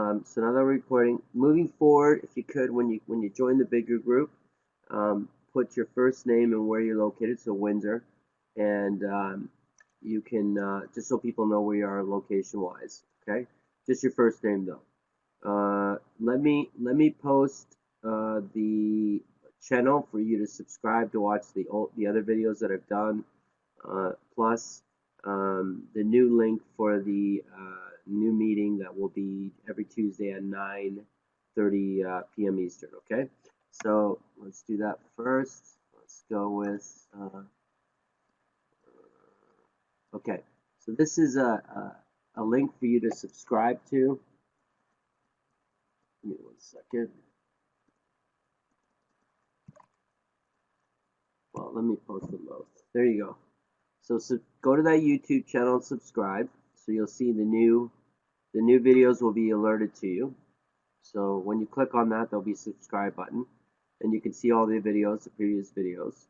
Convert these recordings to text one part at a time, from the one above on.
So now that we're recording, moving forward, if you could, when you join the bigger group, put your first name and where you're located, so Windsor, and you can just so people know where you are location-wise. Okay, just your first name though. Let me post the channel for you to subscribe to watch the other videos that I've done, plus the new link for the new meeting that will be every Tuesday at 9:30 p.m. Eastern. Okay, so let's do that first. Let's go with okay. So this is a link for you to subscribe to. Give me 1 second. Well, let me post them both. There you go. So go to that YouTube channel and subscribe. So you'll see the new videos will be alerted to you. So when you click on that, there'll be a subscribe button, and you can see all the videos, the previous videos.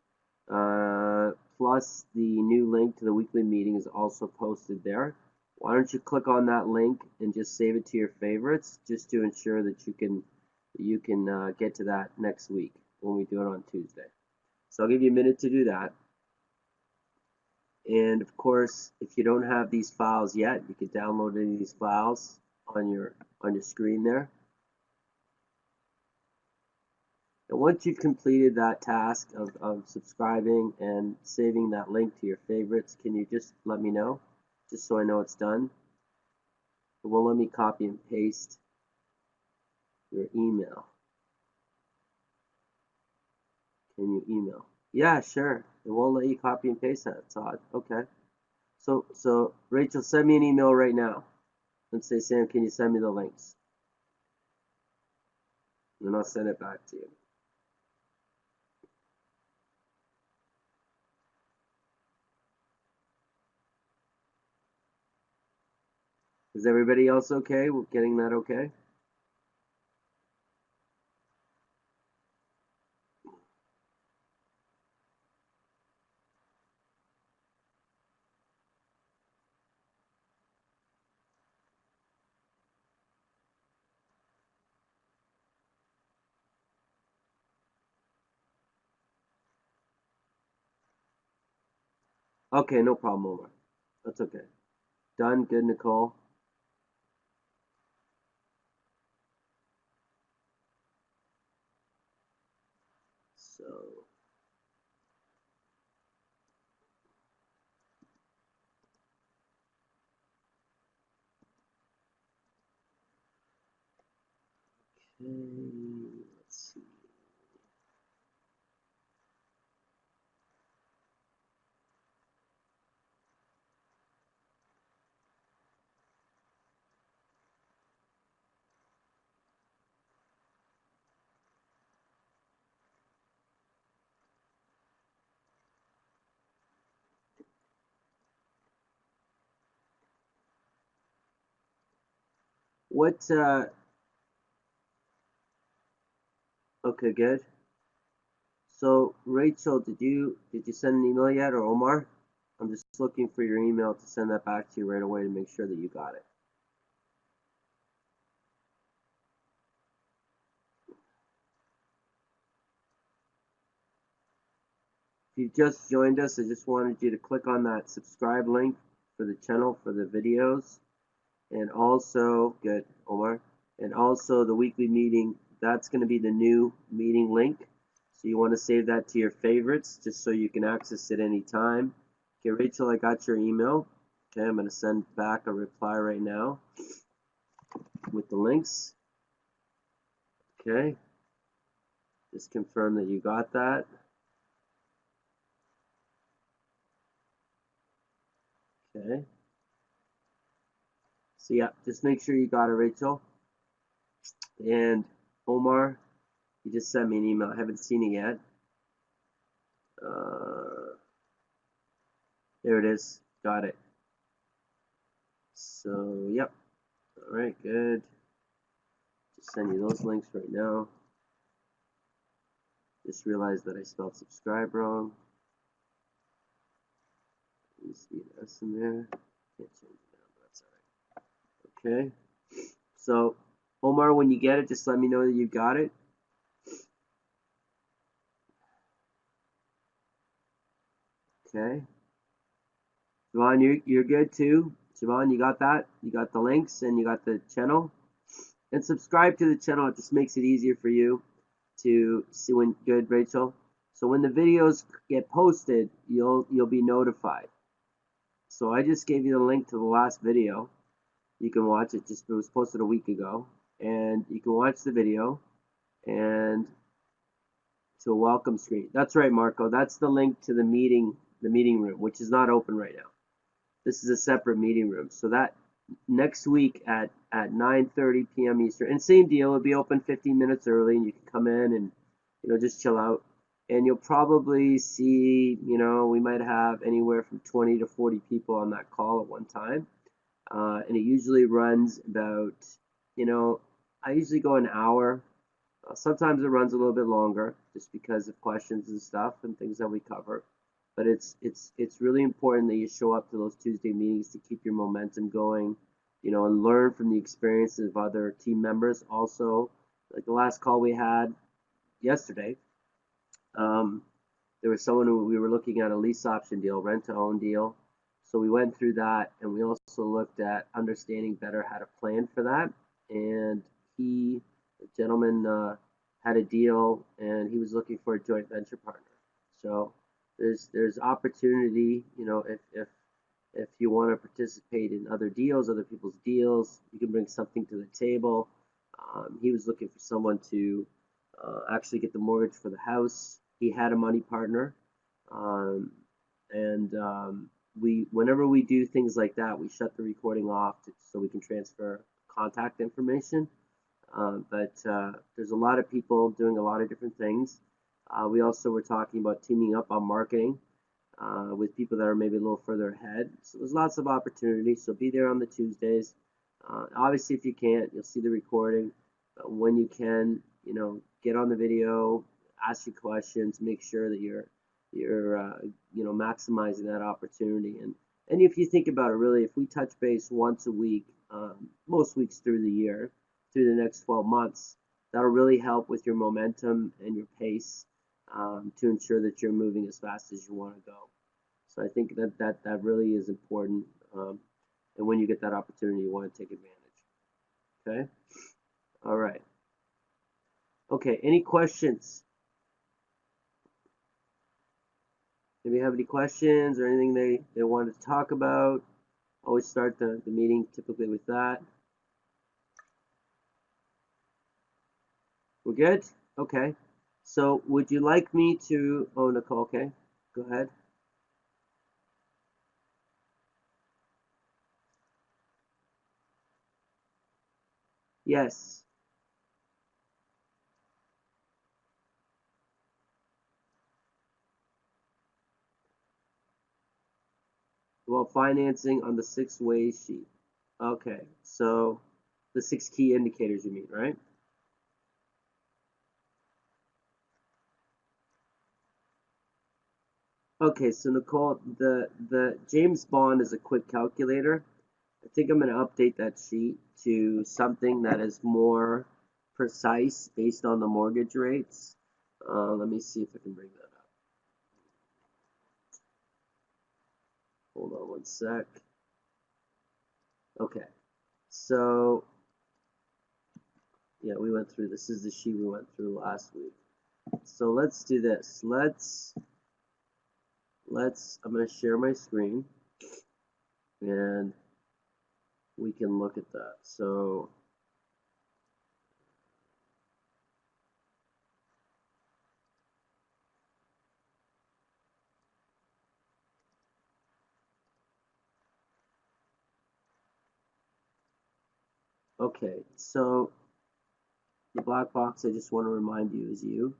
Plus the new link to the weekly meeting is also posted there. Why don't you click on that link and just save it to your favorites, just to ensure that you can get to that next week when we do it on Tuesday. So I'll give you a minute to do that. And of course, if you don't have these files yet, you can download any of these files on your screen there. And once you've completed that task of subscribing and saving that link to your favorites, can you just let me know, just so I know it's done? It won't let me copy and paste your email. Can you email? Yeah, sure. It won't let you copy and paste that. It's odd. Okay. So Rachel, send me an email right now and say, Sam, can you send me the links? And I'll send it back to you. Is everybody else okay? We're getting that okay? Okay, no problem, Omar. That's okay. Done. Good, Nicole. So, okay, let's see. What, okay, good. So, Rachel, did you send an email yet, or Omar? I'm just looking for your email to send that back to you right away to make sure that you got it. If you just joined us, I just wanted you to click on that subscribe link for the channel for the videos, and also, good, Omar, and also the weekly meeting. That's going to be the new meeting link. So you want to save that to your favorites just so you can access it anytime. Okay, Rachel, I got your email. Okay, I'm going to send back a reply right now with the links. Okay, just confirm that you got that. Okay. So yeah, just make sure you got it, Rachel. And Omar, you just sent me an email. I haven't seen it yet. There it is. Got it. So, yep. All right, good. Just send you those links right now. Just realized that I spelled subscribe wrong. Let me see an S in there. Can't change it now, but that's all right. Okay. So, Omar, when you get it, just let me know that you got it. Okay. Siobhan, you're good too. Siobhan, you got that? You got the links and you got the channel? And subscribe to the channel. It just makes it easier for you to see when good, Rachel. So when the videos get posted, you'll be notified. So I just gave you the link to the last video. You can watch it. It was posted a week ago, and you can watch the video and to a welcome screen. That's right, Marco. That's the link to the meeting room, which is not open right now. This is a separate meeting room. So that next week at 9:30 p.m. Eastern, and same deal. It'll be open 15 minutes early, and you can come in and just chill out. And you'll probably see, we might have anywhere from 20 to 40 people on that call at one time. And it usually runs about, I usually go an hour. Sometimes it runs a little bit longer just because of questions and stuff and things that we cover. But it's really important that you show up to those Tuesday meetings to keep your momentum going, and learn from the experiences of other team members. Also, like the last call we had yesterday, there was someone who we were looking at a lease option deal, rent to own deal. So we went through that, and we also looked at understanding better how to plan for that. And the gentleman, had a deal, and he was looking for a joint venture partner. So there's opportunity, if you want to participate in other deals, other people's deals, you can bring something to the table. He was looking for someone to actually get the mortgage for the house. He had a money partner, um, and whenever we do things like that, we shut the recording off so we can transfer contact information. But there's a lot of people doing a lot of different things. We also were talking about teaming up on marketing with people that are maybe a little further ahead. So there's lots of opportunities. So be there on the Tuesdays. Obviously, if you can't, you'll see the recording. But when you can, get on the video, ask your questions, make sure that you're maximizing that opportunity. And if you think about it, really, if we touch base once a week, most weeks through the year, through the next 12 months, that'll really help with your momentum and your pace, to ensure that you're moving as fast as you want to go. So I think that really is important. And when you get that opportunity, you want to take advantage. Okay? All right. Okay, any questions? Maybe have any questions or anything they wanted to talk about? Always start the meeting typically with that. We're good? Okay. So would you like me to, oh, Nicole, okay, go ahead. Yes. Well, financing on the 6 way sheet. Okay, so the 6 key indicators you mean, right? Okay, so Nicole, the James Bond is a quick calculator. I think I'm going to update that sheet to something that is more precise based on the mortgage rates. Let me see if I can bring that up. Hold on one sec. Okay, so yeah, we went through, this is the sheet we went through last week. So let's do this. I'm going to share my screen and we can look at that. So okay, so the black box, I just want to remind you, is you,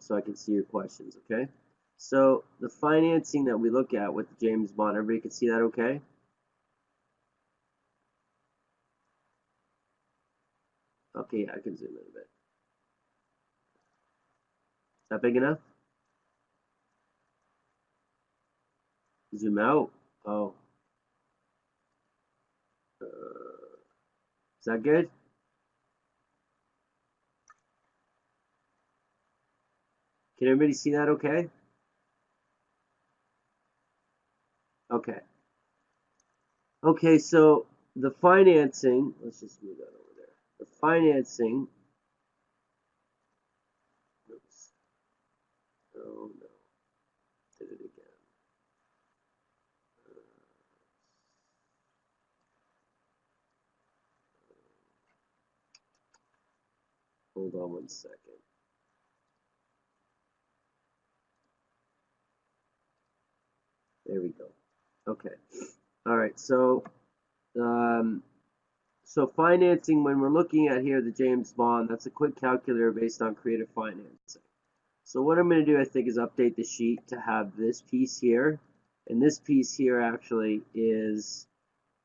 so I can see your questions, okay? So the financing that we look at with the James Bond, everybody can see that okay? Okay, I can zoom in a bit. Is that big enough? Zoom out. Oh. Is that good? Can everybody see that okay? Okay. Okay, so the financing, let's just move that over there. The financing, oops, oh no, did it again. Hold on one second. There we go. Okay. All right. Um, so financing, when we're looking at here the James Bond, that's a quick calculator based on creative financing. So what I'm going to do, I think, is update the sheet to have this piece here, and this piece here actually is,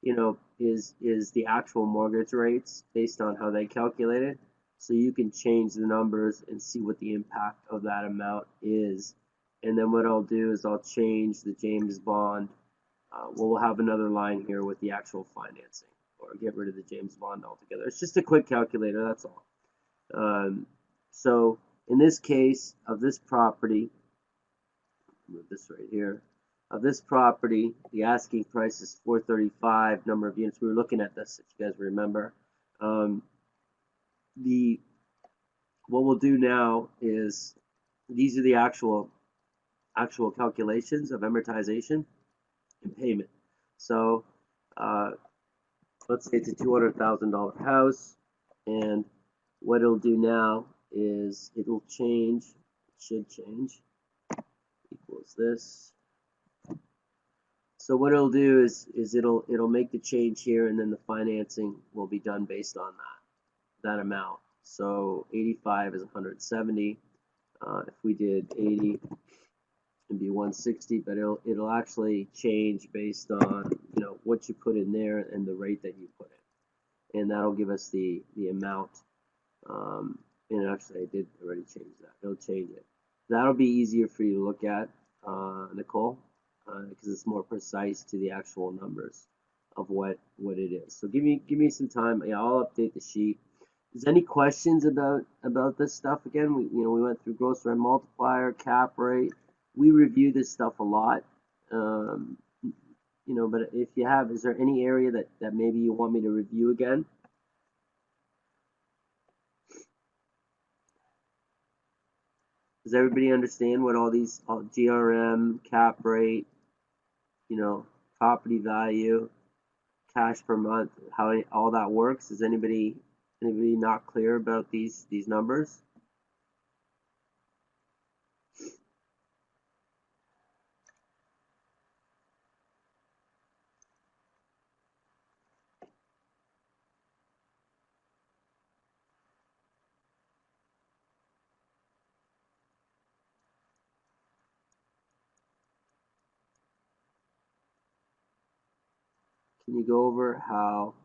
is the actual mortgage rates based on how they calculate it. So you can change the numbers and see what the impact of that amount is. And then what I'll do is I'll change the James Bond. We'll have another line here with the actual financing, or get rid of the James Bond altogether. It's just a quick calculator, that's all. So in this case of this property, move this right here. Of this property, the asking price is 435. Number of units. We were looking at this, if you guys remember. What we'll do now is these are the actual calculations of amortization and payment. So let's say it's a $200,000 house, and what it'll do now is it'll change. It should change. Equals this. So what it'll do is it'll make the change here, and then the financing will be done based on that amount. So 85 is 170. If we did 80, it'd be 160. But it'll actually change based on what you put in there and the rate that you put in, and that'll give us the amount. And actually, I did already change that. It'll change it. That'll be easier for you to look at, Nicole, because it's more precise to the actual numbers of what it is. So give me some time. Yeah, I'll update the sheet. Is there any questions about this stuff? Again, we went through gross rent multiplier, cap rate. We review this stuff a lot. But if you have, is there any area that maybe you want me to review again? Does everybody understand what all these GRM, cap rate, property value, cash per month, how all that works? Is anybody not clear about these numbers? Can you go over how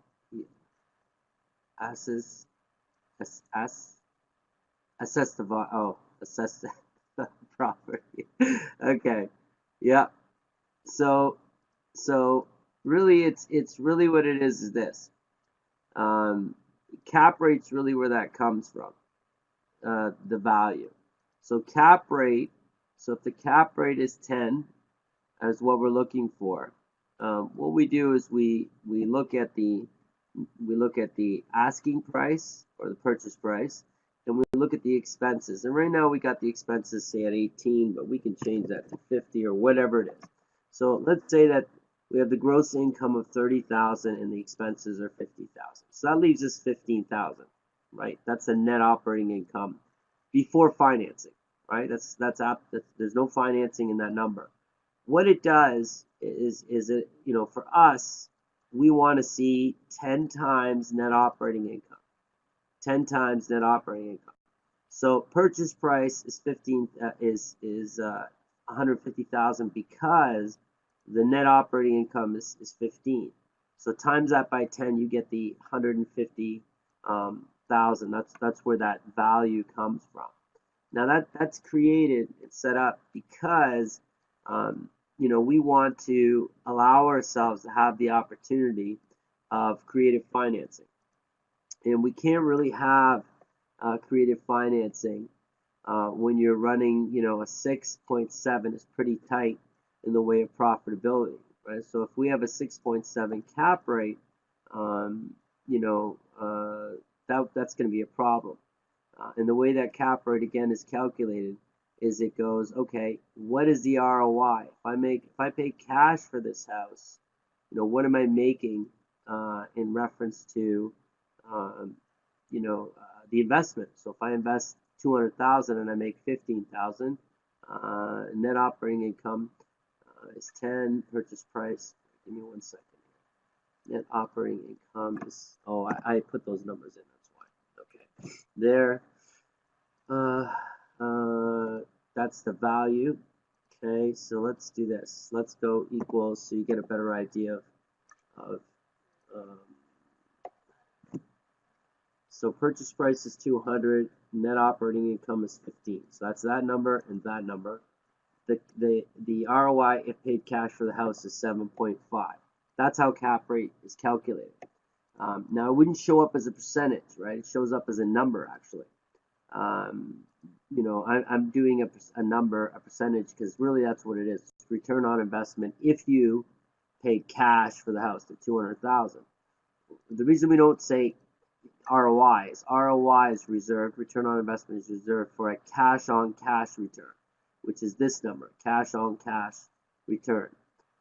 assess the property? Okay, yeah. So really, it's really what it is this. Cap rate's really where that comes from, the value. So cap rate. So if the cap rate is 10, as what we're looking for, what we do is we look at the asking price or the purchase price, and we look at the expenses. And right now we got the expenses say at 18, but we can change that to 50 or whatever it is. So let's say that we have the gross income of 30,000 and the expenses are 50,000. So that leaves us 15,000, right? That's the net operating income before financing, right? There's no financing in that number. What it does is it, for us, we want to see 10 times net operating income. 10 times net operating income. So purchase price is 150,000 because the net operating income is 15. So times that by 10, you get the 150,000. That's where that value comes from. Now that's created, it's set up because we want to allow ourselves to have the opportunity of creative financing. And we can't really have creative financing when you're running, a 6.7 is pretty tight in the way of profitability, right? So if we have a 6.7 cap rate, um, you know, that's going to be a problem. And the way that cap rate again is calculated is it goes, okay, what is the ROI? If I pay cash for this house, what am I making in reference to, um, the investment? So if I invest 200,000 and I make 15,000, net operating income is 10. Purchase price. Give me 1 second. Net operating income is, oh, I put those numbers in, that's why. Okay, there, that's the value. Okay, so let's do this. Let's go equals so you get a better idea of um, so purchase price is 200, net operating income is 15. So that's that number and that number. The ROI if paid cash for the house is 7.5. That's how cap rate is calculated. Now, it wouldn't show up as a percentage, right? It shows up as a number, actually. I'm doing a number, a percentage, because really that's what it is. It's return on investment if you paid cash for the house, the 200,000. The reason we don't say ROI is reserved, return on investment is reserved for a cash on cash return, which is this number, cash on cash return.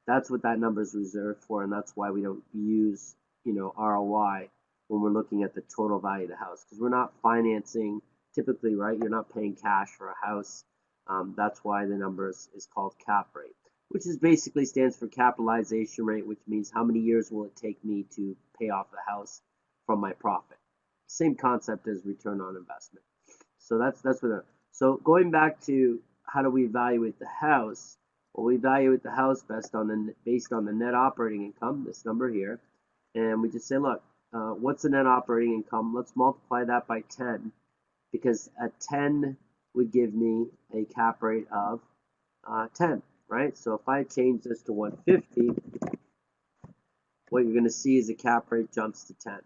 That's what that number is reserved for, and that's why we don't use, ROI when we're looking at the total value of the house, because we're not financing typically, right? You're not paying cash for a house. That's why the number is called cap rate, which is basically stands for capitalization rate, which means how many years will it take me to pay off the house from my profit. Same concept as return on investment. So that's what. So going back to how do we evaluate the house? Well, we evaluate the house based on the net operating income, this number here, and we just say, look, what's the net operating income? Let's multiply that by 10, because a 10 would give me a cap rate of 10, right? So if I change this to 150, what you're going to see is the cap rate jumps to 10.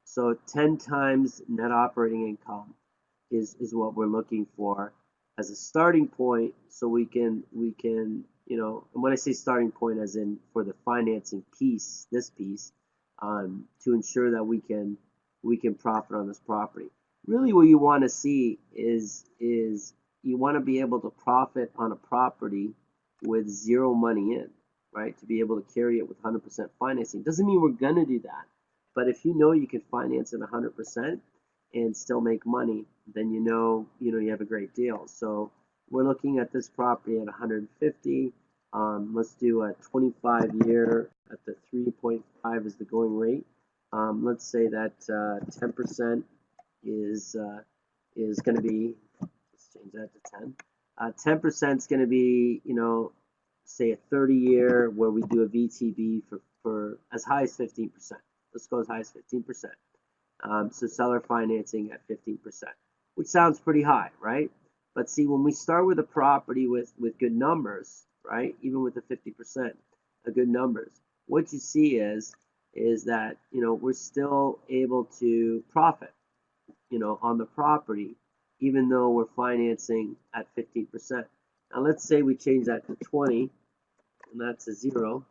So 10 times net operating income is what we're looking for as a starting point, so we can and when I say starting point, as in for the financing piece, this piece, to ensure that we can profit on this property. Really, what you want to see is you want to be able to profit on a property with zero money in, right? To be able to carry it with 100% financing. Doesn't mean we're gonna do that, but if you know you can finance it 100% and still make money, then you have a great deal. So we're looking at this property at 150. Let's do a 25-year at the 3.5 is the going rate. Let's say that 10% is going to be, let's change that to 10. 10% is going to be, say a 30-year where we do a VTB for as high as 15%. Let's go as high as 15%. So seller financing at 15%, which sounds pretty high, right? But see, when we start with a property with good numbers, right, even with the 50%, good numbers, what you see is that we're still able to profit, on the property, even though we're financing at 15%. Now let's say we change that to 20, and that's a 0.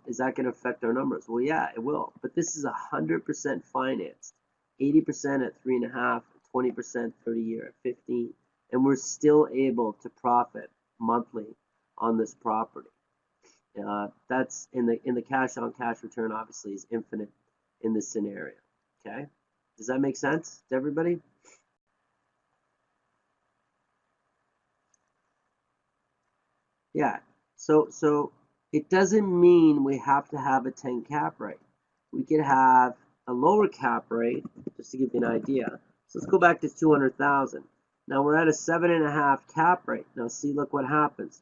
Is that going to affect our numbers? Well, yeah, it will. But this is 100% financed, 80% at 3.5, 20% 30-year at 15, and we're still able to profit monthly on this property. That's in the cash on cash return. Obviously, is infinite in this scenario. Okay, does that make sense to everybody? Yeah. So it doesn't mean we have to have a 10 cap rate. We could have a lower cap rate, just to give you an idea. So let's go back to 200,000. Now we're at a 7.5 cap rate. Now see, look what happens.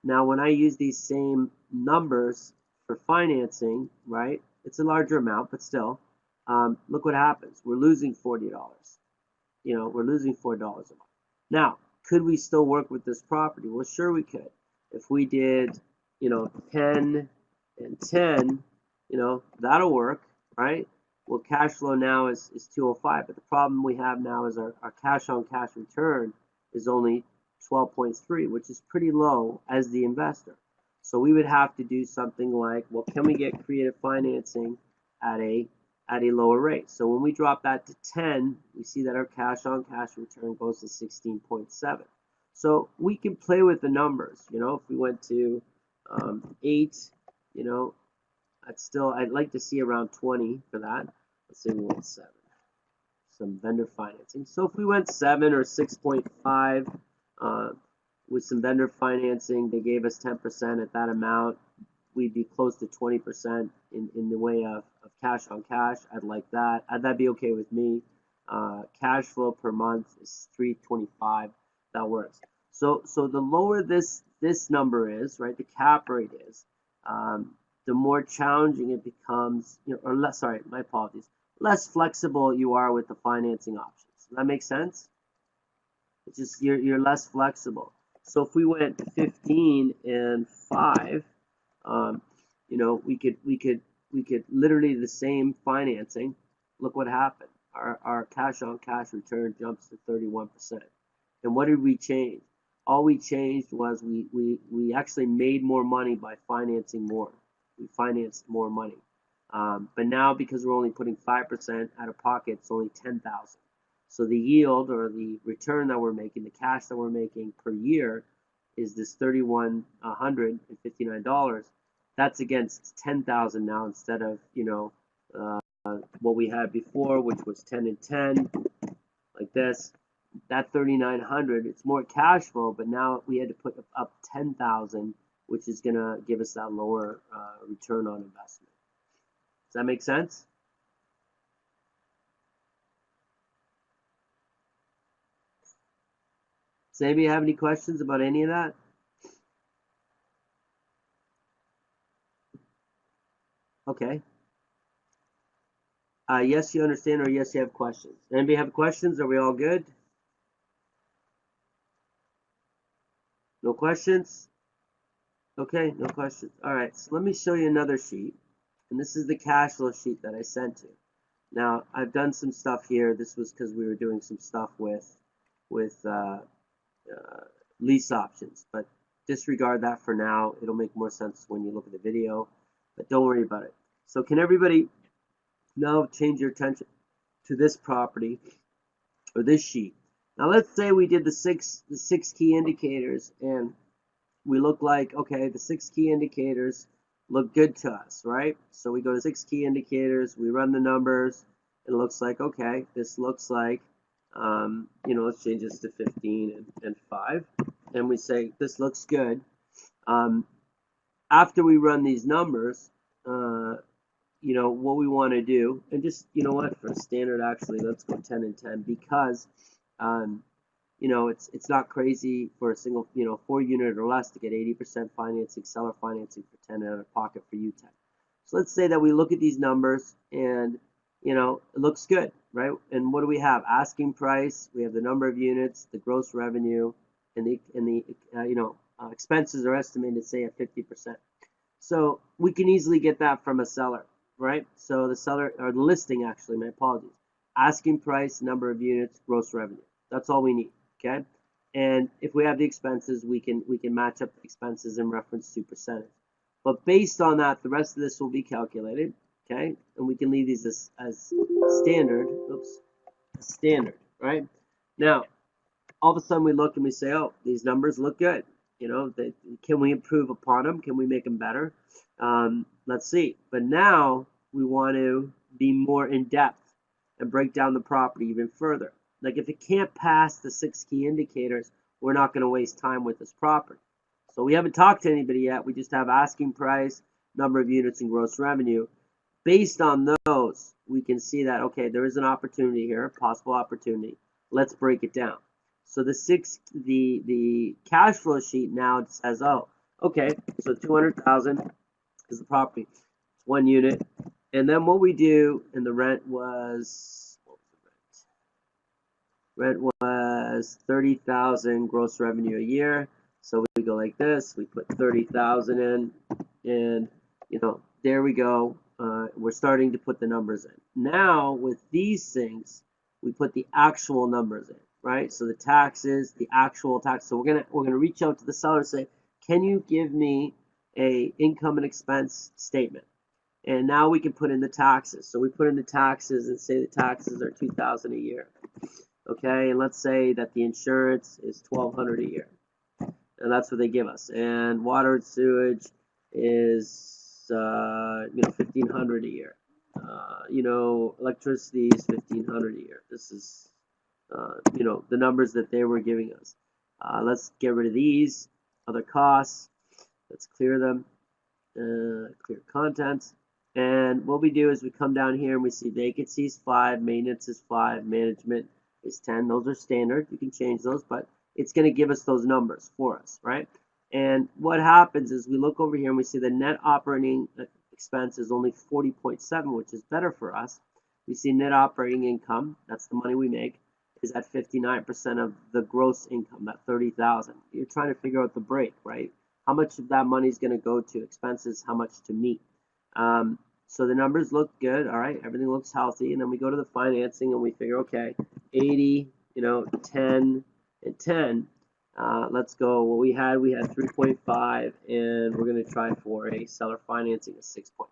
Now when I use these same numbers for financing, right? It's a larger amount, but still, look what happens. We're losing $40. We're losing $4 a month. Now, could we still work with this property? Well, sure we could. If we did 10 and 10, that'll work, right? Well, cash flow now is 205, but the problem we have now is our cash on cash return is only 12.3, which is pretty low as the investor. So we would have to do something like, well, can we get creative financing at a lower rate? So when we drop that to 10, we see that our cash on cash return goes to 16.7. So we can play with the numbers. If we went to 8, I'd like to see around 20 for that. Let's say we went 7. Some vendor financing. So if we went 7 or 6.5 with some vendor financing, they gave us 10% at that amount, we'd be close to 20% in the way of cash on cash. I'd like that. That'd be okay with me. Cash flow per month is $325. That works. So the lower this number is, right, the cap rate is, the more challenging it becomes, or less, sorry, my apologies, less flexible you are with the financing options. Does that make sense? It's just you're less flexible. So if we went 15 and 5, we could literally the same financing. Look what happened. Our cash on cash return jumps to 31%. And what did we change? All we changed was we actually made more money by financing more. We financed more money. But now, because we're only putting 5% out of pocket, it's only $10,000. So the yield or the return that we're making, the cash that we're making per year, is this $3,159. That's against $10,000 now instead of what we had before, which was 10 and 10, like this. That $3,900, it's more cash flow, but now we had to put up $10,000, which is gonna give us that lower return on investment. Does that make sense? Does anybody have any questions about any of that? Okay. Yes, you understand, or yes, you have questions. Anybody have questions? Are we all good? No questions? Okay, no questions. All right, so let me show you another sheet. And this is the cash flow sheet that I sent you. Now, I've done some stuff here. This was because we were doing some stuff with lease options, but disregard that for now. It'll make more sense when you look at the video, but don't worry about it. So can everybody now change your attention to this property or this sheet? Now let's say we did the six key indicators, and we look like, okay, the 6 key indicators look good to us, right? So we go to 6 key indicators, we run the numbers, it looks like, okay, this looks like, let's change this to 15 and 5, and we say, this looks good. After we run these numbers, what we want to do, and just, for standard, actually, let's go 10 and 10, because, it's not crazy for a single, 4 unit or less to get 80% financing, seller financing for 10 out of pocket for you 10. So let's say that we look at these numbers and, it looks good, right? And what do we have? Asking price, we have the number of units, the gross revenue, and the expenses are estimated, say, at 50%. So we can easily get that from a seller, right? So the seller, or the listing, actually, my apologies. Asking price, number of units, gross revenue. That's all we need, okay? And if we have the expenses, we can match up the expenses in reference to percentage. But based on that, the rest of this will be calculated, okay? And we can leave these as standard, standard, right? Now, all of a sudden we look and we say, oh, these numbers look good. Can we improve upon them? Can we make them better? Let's see. But now we want to be more in depth and break down the property even further. Like if it can't pass the 6 key indicators, we're not going to waste time with this property. So we haven't talked to anybody yet. We just have asking price, number of units, and gross revenue. Based on those, we can see that, okay, there is an opportunity here, a possible opportunity. Let's break it down. So the cash flow sheet now says, oh, okay, so 200,000 is the property. It's 1 unit. And then what we do, and the rent was, what was the rent? Rent was 30,000 gross revenue a year. So we go like this, we put 30,000 in, and there we go. We're starting to put the numbers in. Now with these things, we put the actual numbers in. right? So the taxes, the actual tax. So we're gonna reach out to the seller and say, can you give me a income and expense statement? And now we can put in the taxes. So we put in the taxes and say the taxes are $2,000 a year. Okay, and let's say that the insurance is $1,200 a year, and that's what they give us. And water and sewage is $1,500 a year. Electricity is $1,500 a year. This is the numbers that they were giving us. Let's get rid of these other costs. Let's clear them. Clear contents. And what we do is we come down here and we see vacancy is 5, maintenance is 5, management is 10. Those are standard. You can change those, but it's going to give us those numbers for us, right? And what happens is we look over here and we see the net operating expense is only 40.7, which is better for us. We see net operating income, that's the money we make, is at 59% of the gross income, that 30,000. You're trying to figure out the break, right? How much of that money is going to go to expenses, how much to meat. So the numbers look good, all right, everything looks healthy, and then we go to the financing and we figure, okay, 80, 10, and 10. Let's go, what we had 3.5, and we're going to try for a seller financing of 6.5,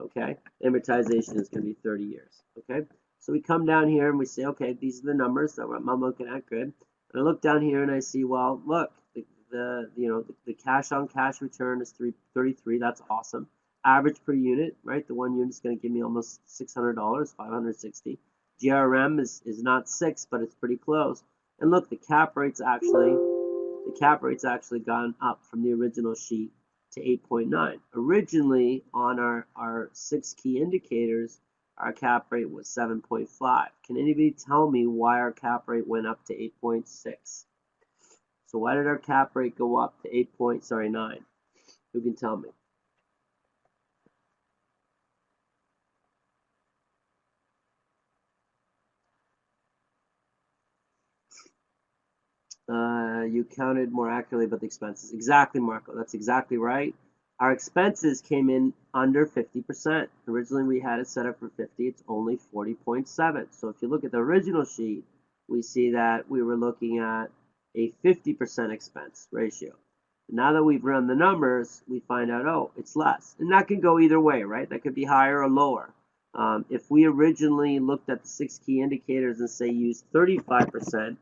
okay? Amortization is going to be 30 years, okay? So we come down here and we say, okay, these are the numbers that I'm looking at, good. And I look down here and I see, well, look, the cash on cash return is 333. That's awesome. Average per unit, right? The one unit is going to give me almost $600, $560. GRM is not 6, but it's pretty close. And look, the cap rate's actually gone up from the original sheet to 8.9. Originally, on our 6 key indicators, our cap rate was 7.5. Can anybody tell me why our cap rate went up to 8.6? So why did our cap rate go up to 9? Who can tell me? You counted more accurately about the expenses. Exactly, Marco. That's exactly right. Our expenses came in under 50%. Originally, we had it set up for 50. It's only 40.7. So if you look at the original sheet, we see that we were looking at a 50% expense ratio. Now that we've run the numbers, we find out, oh, it's less. And that can go either way, right? That could be higher or lower. If we originally looked at the 6 key indicators and say use 35%,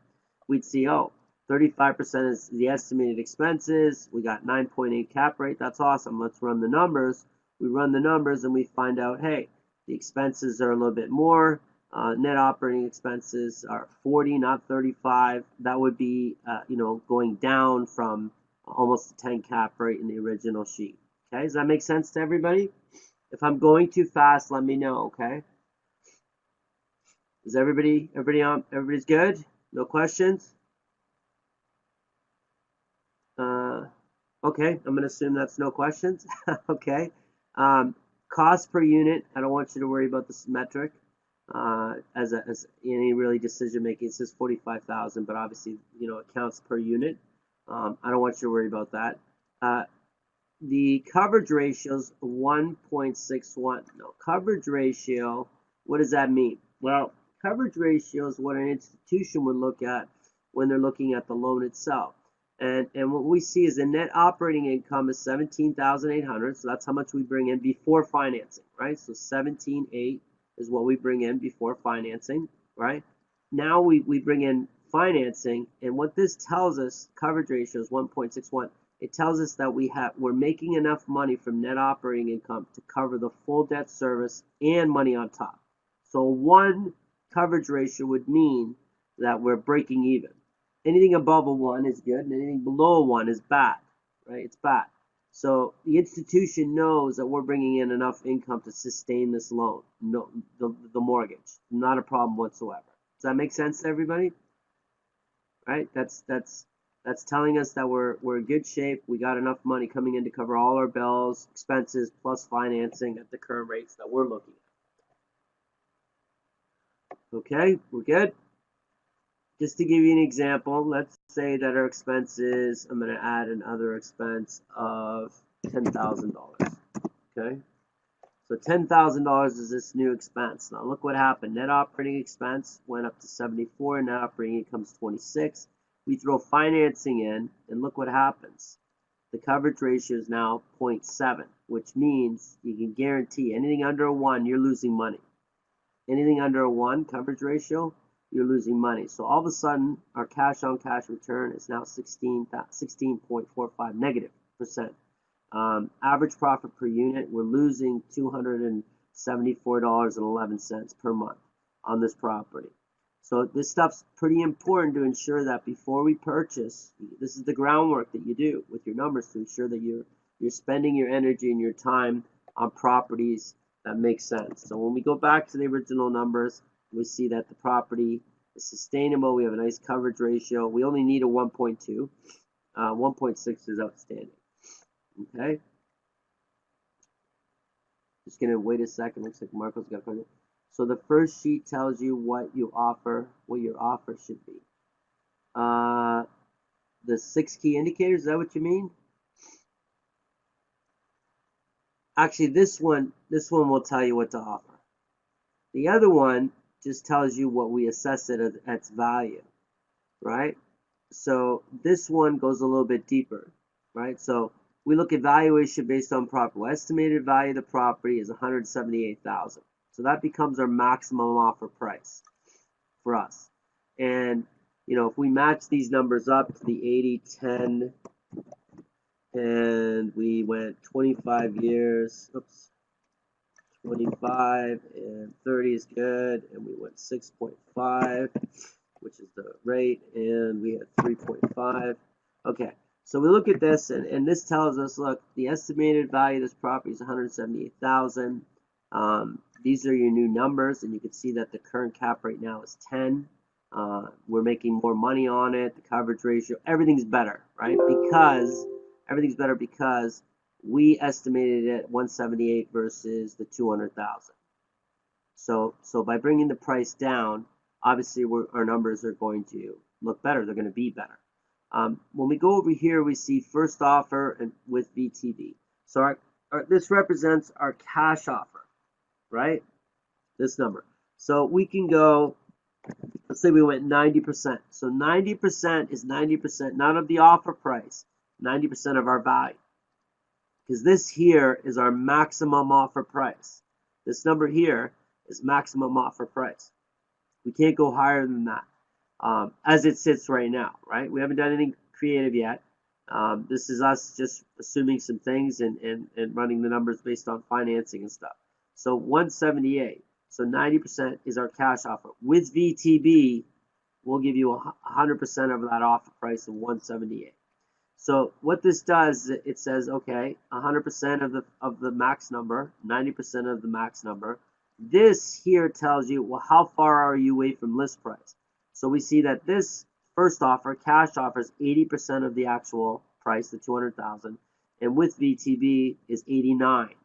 we'd see, oh, 35% is the estimated expenses. We got 9.8 cap rate. That's awesome. Let's run the numbers. We run the numbers and we find out, hey, the expenses are a little bit more. Net operating expenses are 40, not 35. That would be, going down from almost a 10 cap rate in the original sheet. Okay, does that make sense to everybody? If I'm going too fast, let me know. Okay. Is everybody's good? No questions? Okay, I'm going to assume that's no questions. Okay. Cost per unit, I don't want you to worry about this metric as any really decision making. It says 45,000, but obviously, it counts per unit. I don't want you to worry about that. The coverage ratio is 1.61. No, coverage ratio, what does that mean? Well, coverage ratio is what an institution would look at when they're looking at the loan itself. And what we see is the net operating income is 17,800. So that's how much we bring in before financing, right? So 17.8 is what we bring in before financing, right? Now we bring in financing, and what this tells us, coverage ratio is 1.61. It tells us that we're making enough money from net operating income to cover the full debt service and money on top. So 1 coverage ratio would mean that we're breaking even. Anything above a 1 is good, and anything below a 1 is bad, right? It's bad. So the institution knows that we're bringing in enough income to sustain this loan, no, the mortgage. Not a problem whatsoever. Does that make sense to everybody? Right? That's telling us that we're in good shape. We got enough money coming in to cover all our bills, expenses, plus financing at the current rates that we're looking at. Okay, we're good? Just to give you an example, let's say that our expenses, I'm going to add another expense of $10,000. Okay? So $10,000 is this new expense. Now look what happened. Net operating expense went up to 74. Net operating income is 26. We throw financing in, and look what happens. The coverage ratio is now 0.7, which means you can guarantee anything under a 1, you're losing money. Anything under a 1 coverage ratio, you're losing money. So all of a sudden, our cash on cash return is now 16.45 negative percent. Average profit per unit, we're losing $274.11 per month on this property. So this stuff's pretty important to ensure that before we purchase, this is the groundwork that you do with your numbers to ensure that you're spending your energy and your time on properties that make sense. So when we go back to the original numbers, we see that the property is sustainable. We have a nice coverage ratio. We only need a 1.2. 1.6 is outstanding. Okay. Just gonna wait a second. Looks like Marco's got it. So the first sheet tells you what your offer should be. The 6 key indicators, is that what you mean? Actually, this one will tell you what to offer. The other one just tells you what we assess it at its value, right? So this one goes a little bit deeper, right? So we look at valuation based on property. Well, estimated value of the property is $178,000. So that becomes our maximum offer price for us. And you know, if we match these numbers up to the 80-10, and we went 25 years, 25 and 30 is good, and we went 6.5, which is the rate, and we had 3.5. Okay, so we look at this, and this tells us, look, the estimated value of this property is $178,000. These are your new numbers, and you can see that the current cap right now is 10. We're making more money on it. The coverage ratio, everything's better, right? Because everything's better because we estimated it at 178 versus the 200,000. So by bringing the price down, obviously our numbers are going to look better. They're going to be better. When we go over here, we see first offer and with VTB. So this represents our cash offer, right? This number. So we can go, let's say we went 90%. So 90% is 90%, not of the offer price, 90% of our value. Because this here is our maximum offer price. This number here is maximum offer price. We can't go higher than that as it sits right now, right? We haven't done anything creative yet. This is us just assuming some things and running the numbers based on financing and stuff. So 178. So 90% is our cash offer. With VTB, we'll give you 100% of that offer price of 178. So what this does, it says, okay, 100% of the max number, 90% of the max number. This here tells you, well, how far are you away from list price? So we see that this first offer, cash offers 80% of the actual price, the 200,000, and with VTB is 89%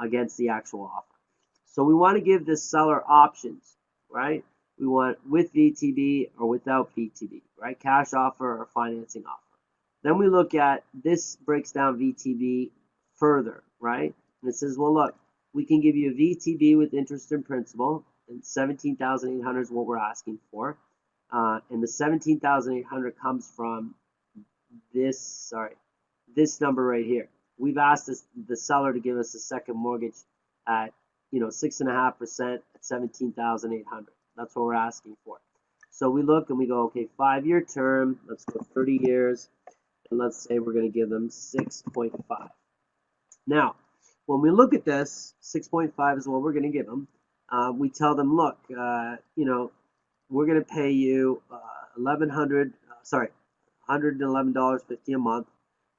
against the actual offer. So we want to give this seller options, right? We want with VTB or without VTB, right? Cash offer or financing offer. Then we look at, this breaks down VTB further, right? And it says, well, look, we can give you a VTB with interest and principal, and $17,800 is what we're asking for. And the $17,800 comes from this number right here. We've asked the seller to give us a second mortgage at 6.5% at $17,800. That's what we're asking for. So we look and we go, okay, 5-year term. Let's go 30 years, and let's say we're going to give them 6.5. Now, when we look at this, 6.5 is what we're going to give them. We tell them, look, we're going to pay you $111.50 a month,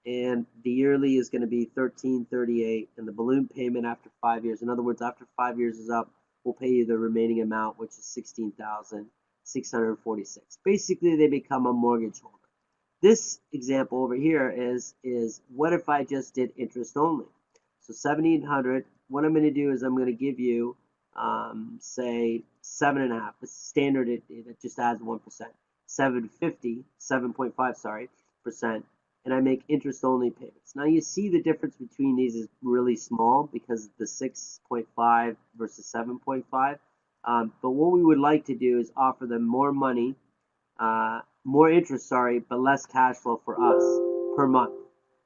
and the yearly is going to be $1,338, and the balloon payment after 5 years. In other words, after 5 years is up, we'll pay you the remaining amount, which is $16,646. Basically, they become a mortgage holder. This example over here is what if I just did interest only? So $1,700. What I'm going to do is I'm going to give you, say 7.5. It's standard. It just adds 1%. 7.5%. and I make interest-only payments. Now you see the difference between these is really small because the 6.5 versus 7.5. But what we would like to do is offer them more money, more interest, sorry, but less cash flow for us per month.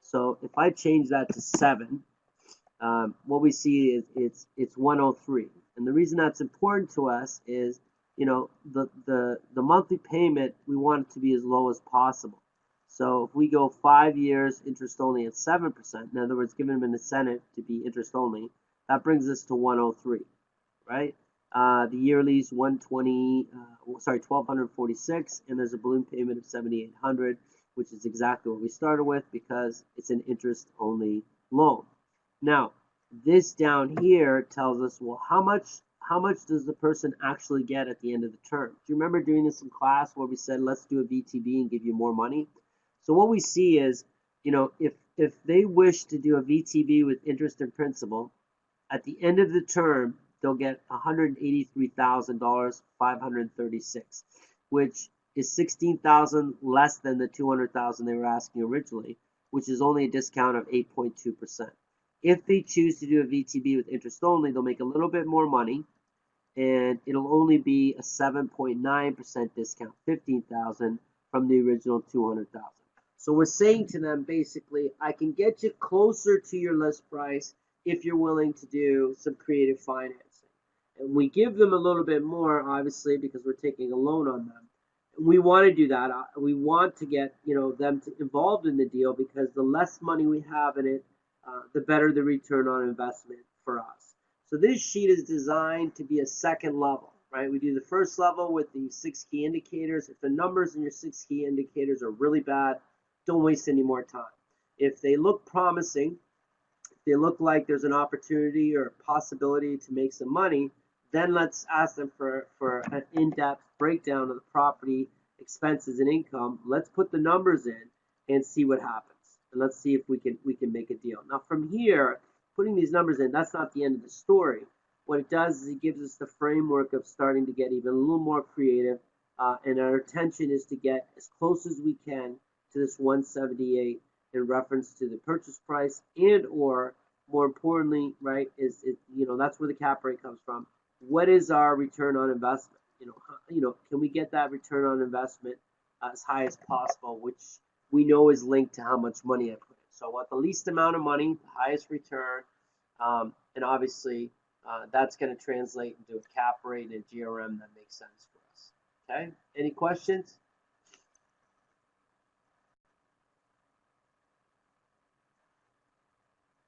So if I change that to 7, what we see is it's 103. And the reason that's important to us is, the monthly payment, we want it to be as low as possible. So if we go 5 years interest only at 7%, in other words, giving them an incentive to be interest only, that brings us to 103, right? The yearly is 1,246, and there's a balloon payment of 7,800, which is exactly what we started with because it's an interest only loan. Now, this down here tells us, well, how much does the person actually get at the end of the term? Do you remember doing this in class where we said, let's do a VTB and give you more money? So what we see is, if they wish to do a VTB with interest and principal, at the end of the term, they'll get $183,536, which is $16,000 less than the $200,000 they were asking originally, which is only a discount of 8.2%. If they choose to do a VTB with interest only, they'll make a little bit more money, and it'll only be a 7.9% discount, $15,000 from the original $200,000. So we're saying to them basically, I can get you closer to your list price if you're willing to do some creative financing. And we give them a little bit more, obviously, because we're taking a loan on them. And we want to do that. We want to get them involved in the deal because the less money we have in it, the better the return on investment for us. So this sheet is designed to be a second level, right? We do the first level with the 6 key indicators. If the numbers in your 6 key indicators are really bad, don't waste any more time. If they look promising, if they look like there's an opportunity or a possibility to make some money, then let's ask them for an in-depth breakdown of the property expenses and income. Let's put the numbers in and see what happens. And let's see if we can make a deal. Now from here, putting these numbers in, that's not the end of the story. What it does is it gives us the framework of starting to get even a little more creative, and our intention is to get as close as we can to this 178 in reference to the purchase price, and or more importantly, right, is that's where the cap rate comes from. What is our return on investment? Can we get that return on investment as high as possible, which we know is linked to how much money I put in. So I want the least amount of money, the highest return, and obviously that's going to translate into a cap rate and a GRM that makes sense for us. Okay, any questions?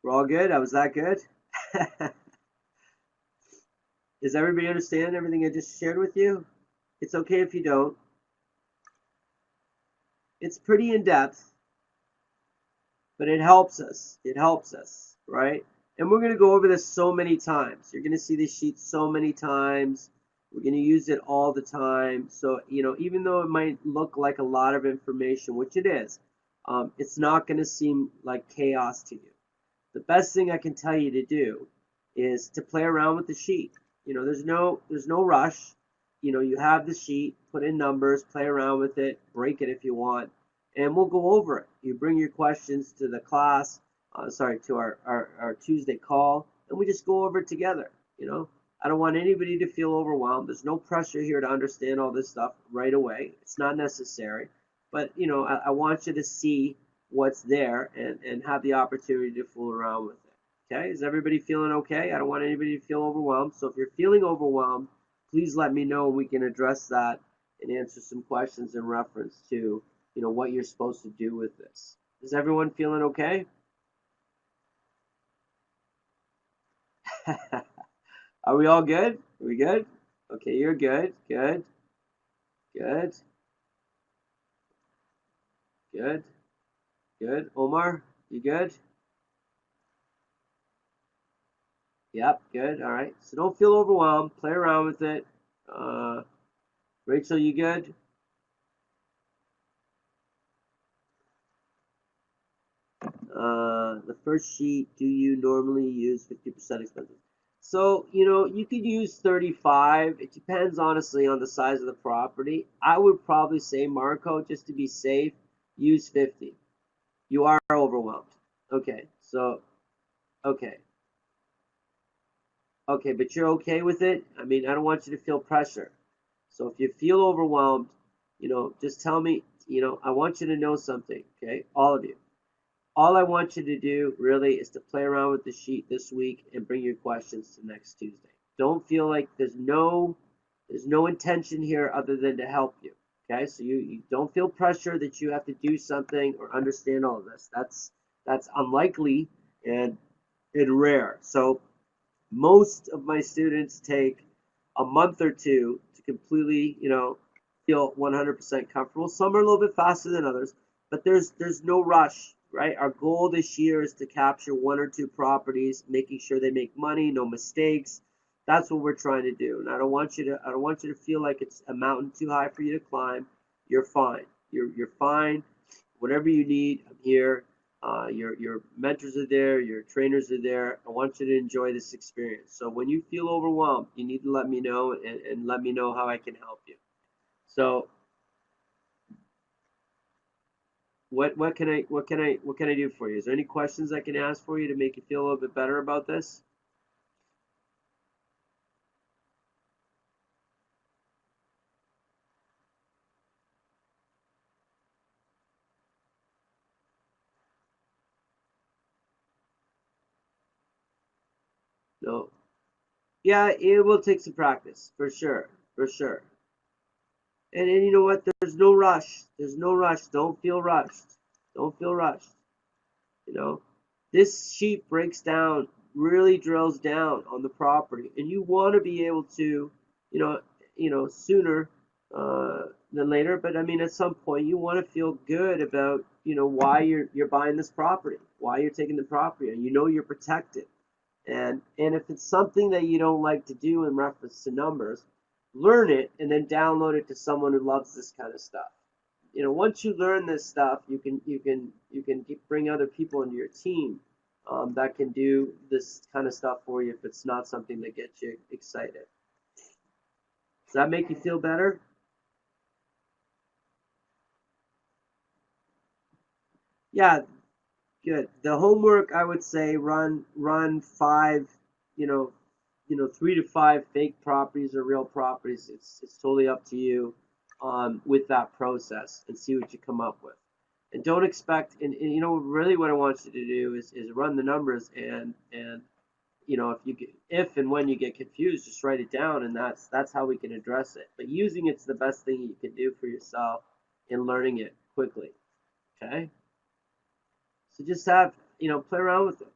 We're all good? Was that good? Does everybody understand everything I just shared with you? It's okay if you don't. It's pretty in-depth, but it helps us. It helps us, right? And we're going to go over this so many times. You're going to see this sheet so many times. We're going to use it all the time. So, even though it might look like a lot of information, which it is, it's not going to seem like chaos to you. The best thing I can tell you to do is to play around with the sheet. There's no rush. You have the sheet, put in numbers, play around with it, break it if you want, and we'll go over it. You bring your questions to the class, to our Tuesday call, and we just go over it together. I don't want anybody to feel overwhelmed. There's no pressure here to understand all this stuff right away. It's not necessary, but I want you to see what's there and have the opportunity to fool around with it. Okay, is everybody feeling okay? I don't want anybody to feel overwhelmed. So if you're feeling overwhelmed, please let me know and we can address that and answer some questions in reference to what you're supposed to do with this. Is everyone feeling okay? Are we all good? Are we good? Okay, you're good. Good. Good. Good. Good. Omar, you good? Yep, good. All right. So don't feel overwhelmed. Play around with it. Rachel, you good? The first sheet, do you normally use 50% expenses? So, you could use 35. It depends, honestly, on the size of the property. I would probably say, Marco, just to be safe, use 50. You are overwhelmed. Okay, so okay, okay, but you're okay with it. I mean, I don't want you to feel pressure. So if you feel overwhelmed, just tell me. I want you to know something. Okay, all of you. All I want you to do really is to play around with the sheet this week and bring your questions to next Tuesday. Don't feel like there's no intention here other than to help you. Okay, so you don't feel pressure that you have to do something or understand all of this. That's unlikely and rare. So most of my students take a month or two to completely, feel 100% comfortable. Some are a little bit faster than others, but there's no rush, right? Our goal this year is to capture one or two properties, making sure they make money, no mistakes. That's what we're trying to do. And I don't want you to feel like it's a mountain too high for you to climb. You're fine. You're fine. Whatever you need, I'm here. Your mentors are there, your trainers are there. I want you to enjoy this experience. So when you feel overwhelmed, you need to let me know and let me know how I can help you. So what can I do for you? Is there any questions I can ask for you to make you feel a little bit better about this? No. Yeah, it will take some practice for sure, for sure. And you know what? There's no rush. There's no rush. Don't feel rushed. Don't feel rushed. You know, this sheet breaks down, really drills down on the property, and you want to be able to, sooner than later. But I mean, at some point, you want to feel good about, why you're buying this property, why you're taking the property, and you're protected. And if it's something that you don't like to do in reference to numbers, learn it and then download it to someone who loves this kind of stuff. Once you learn this stuff, you can bring other people into your team that can do this kind of stuff for you if it's not something that gets you excited. Does that make you feel better? Yeah, good. The homework, I would say, run five, you know, 3 to 5 fake properties or real properties. It's totally up to you with that process and see what you come up with. And don't expect, and really what I want you to do is run the numbers and if and when you get confused, just write it down, and that's how we can address it. But using it's the best thing you can do for yourself in learning it quickly. Okay. So just play around with it.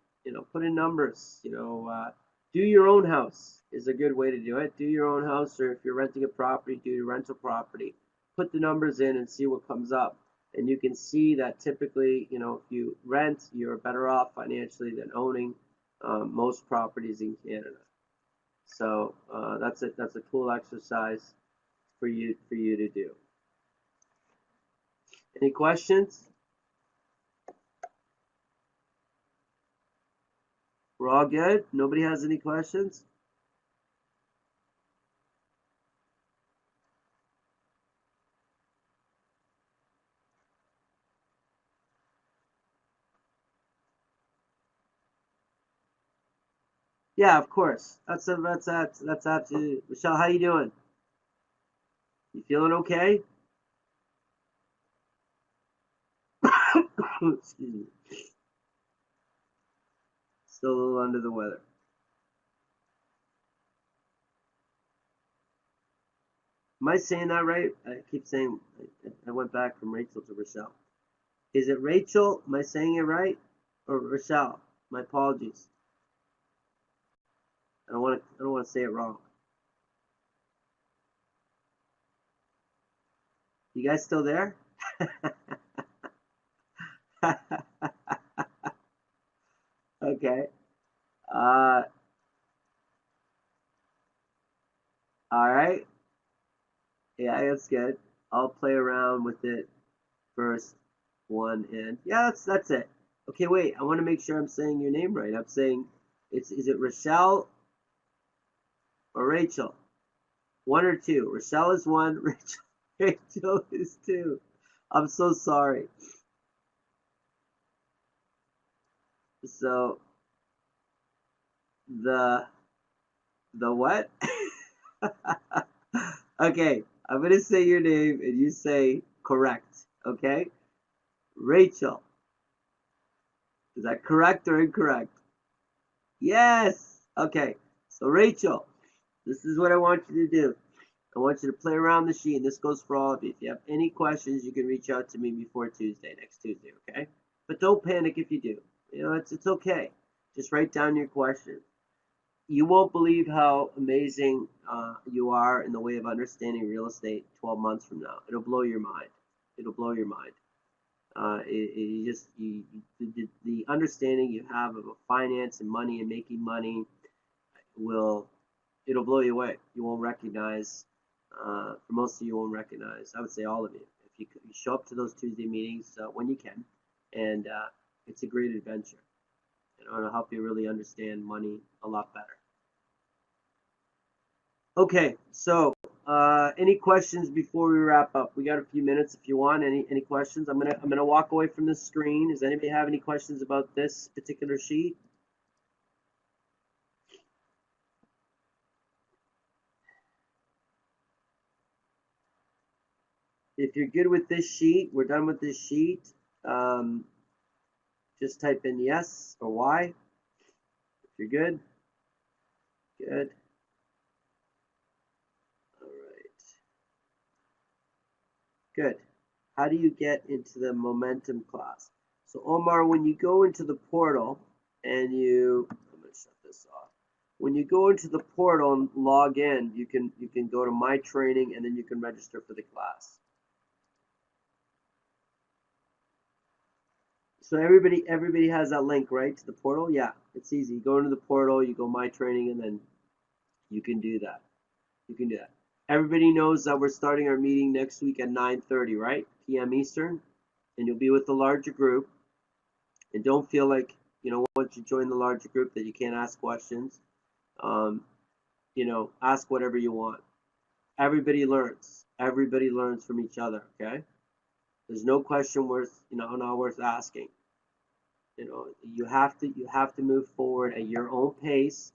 Put in numbers. Do your own house is a good way to do it. Do your own house, or if you're renting a property, do your rental property. Put the numbers in and see what comes up. And you can see that typically, if you rent, you're better off financially than owning most properties in Canada. So that's a cool exercise for you to do. Any questions? We're all good? Nobody has any questions? Yeah, of course. That's absolutely. Michelle, how you doing? You feeling okay? Excuse me. Still a little under the weather. Am I saying that right? I keep saying I went back from Rachel to Rochelle. Is it Rachel? Am I saying it right? Or Rochelle? My apologies. I don't want to say it wrong. You guys still there? Okay. Uh, all right. Yeah, that's good. I'll play around with it first one and yeah, that's it. Okay, wait. I want to make sure I'm saying your name right. I'm saying is it Rochelle or Rachel? One or two. Rochelle is one. Rachel is two. I'm so sorry. So the what? Okay, I'm gonna say your name and you say correct. Okay, Rachel. Is that correct or incorrect? Yes. Okay. So Rachel, this is what I want you to do. I want you to play around the sheet, and this goes for all of you. If you have any questions, you can reach out to me before Tuesday, next Tuesday, okay? But don't panic if you do. You know, it's okay. Just write down your questions. You won't believe how amazing you are in the way of understanding real estate 12 months from now. It'll blow your mind. It'll blow your mind. You just the understanding you have of finance and money and making money will it'll blow you away. You won't recognize. For most of you, won't recognize. I would say all of you. If you show up to those Tuesday meetings when you can, and it's a great adventure. And it'll help you really understand money a lot better. Okay, so any questions before we wrap up? We got a few minutes if you want. Any questions? I'm gonna walk away from the screen. Does anybody have any questions about this particular sheet? If you're good with this sheet, we're done with this sheet. Um, just type in yes or Y. If you're good, good. All right, good. How do you get into the momentum class? So Omar, when you go into the portal and I'm gonna shut this off. When you go into the portal and log in, you can go to my training and then you can register for the class. So everybody has that link, right, to the portal? Yeah, it's easy. You go into the portal, you go my training, and then you can do that. You can do that. Everybody knows that we're starting our meeting next week at 9:30, right? p.m. Eastern, and you'll be with the larger group. And don't feel like, once you join the larger group that you can't ask questions. Um, ask whatever you want. Everybody learns. Everybody learns from each other, okay? There's no question not worth asking. You have to move forward at your own pace.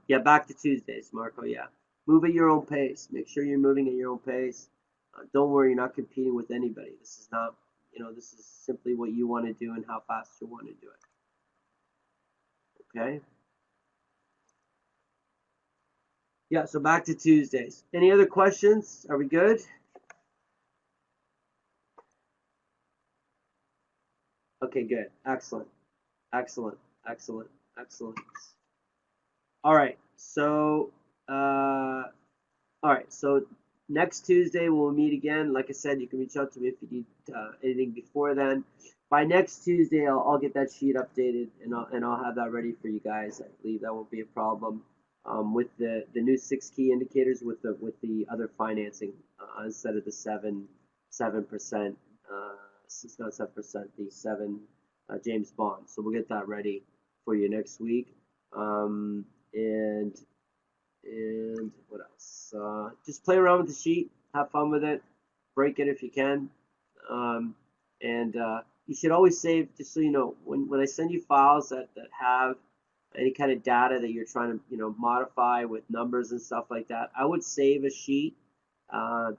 Yeah, back to Tuesdays, Marco. Yeah, move at your own pace. Make sure you're moving at your own pace. Don't worry, you're not competing with anybody. This is not, this is simply what you want to do and how fast you want to do it. Okay. Yeah. So back to Tuesdays. Any other questions? Are we good? Okay. Good. Excellent. Excellent. Excellent. Excellent. All right. So. All right, so next Tuesday we'll meet again. Like I said, you can reach out to me if you need anything before then. By next Tuesday, I'll get that sheet updated and I'll have that ready for you guys. I believe that won't be a problem with the new 6 key indicators with the other financing instead of the 7%. It's not 7%. The 7 James Bond. So we'll get that ready for you next week. And what else? Just play around with the sheet, have fun with it, break it if you can, and you should always save. Just so you know, when I send you files that have any kind of data that you're trying to modify with numbers and stuff like that, I would save a sheet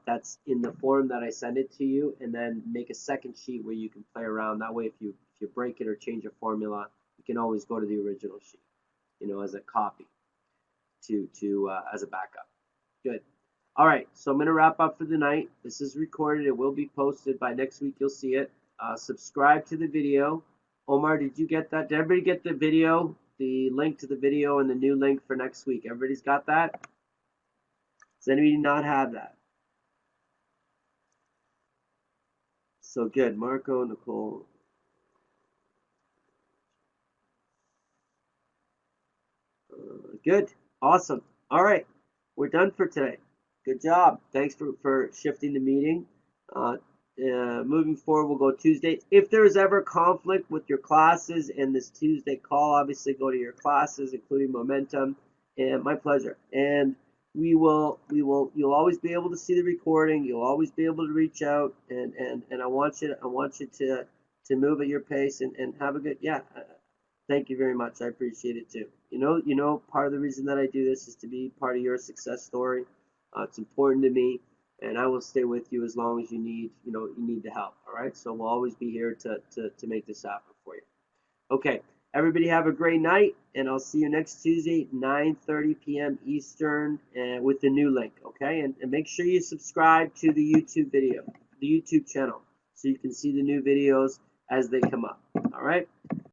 that's in the form that I send it to you, and then make a second sheet where you can play around. That way, if you break it or change a formula, you can always go to the original sheet, as a copy to as a backup. Good. All right, so I'm going to wrap up for the night. This is recorded. It will be posted by next week. You'll see it. Subscribe to the video. Omar, did you get that? Did everybody get the video, the link to the video, and the new link for next week? Everybody's got that? Does anybody not have that? So good. Marco, Nicole. Good. Awesome. All right. We're done for today. Good job. Thanks for shifting the meeting. Moving forward, we'll go Tuesday. If there's ever conflict with your classes and this Tuesday call, obviously go to your classes, including Momentum. And my pleasure. And you'll always be able to see the recording. You'll always be able to reach out. And I want you to move at your pace and have a good, Thank you very much. I appreciate it too. Part of the reason that I do this is to be part of your success story. It's important to me, and I will stay with you as long as you need the help. All right. So we'll always be here to make this happen for you. Okay. Everybody have a great night, and I'll see you next Tuesday, 9:30 p.m. Eastern, and with the new link. Okay. And make sure you subscribe to the YouTube channel, so you can see the new videos as they come up. All right.